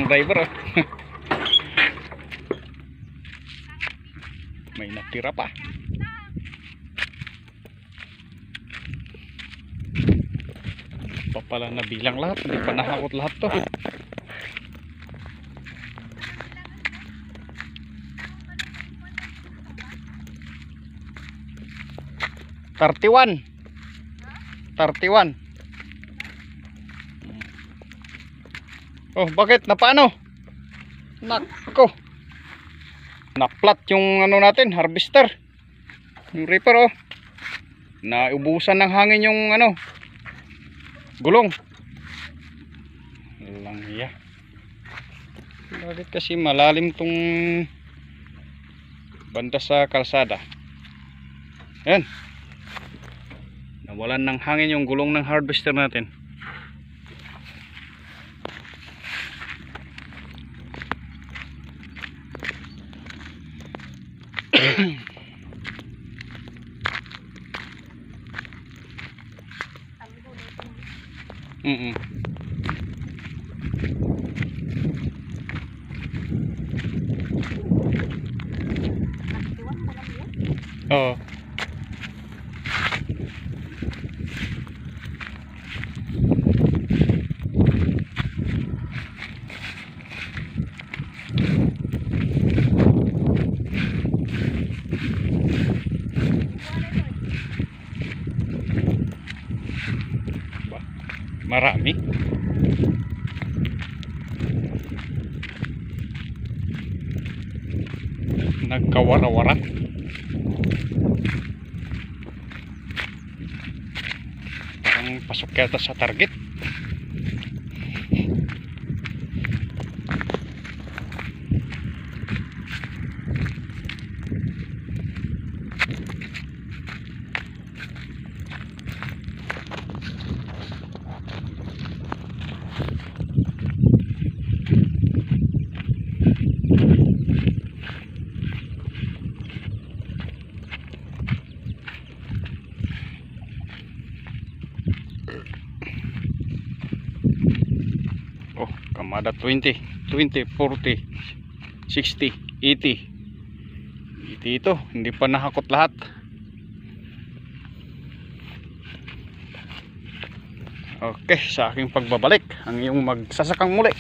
ng driver, oh. May natira pa. Pa pala nabilang lahat, hindi pa nahakot lahat to. Tartiwan. Oh, bakit? Napaano? Nako. Naplat yung ano natin, harvester. Yung reaper, oh. Naubusan ng hangin yung ano, gulong. Lang iya. Bakit kasi malalim tong banda sa kalsada? Ayan. Nawalan ng hangin yung gulong ng harvester natin. Oo. Marami. Nagkawara-wara. Parang pasok yata sa target. Oh, kamada 20, 40, 60, 80. Ito, hindi pa nahakot lahat. Okay, sa aking pagbabalik ang iyong magsasakang muli.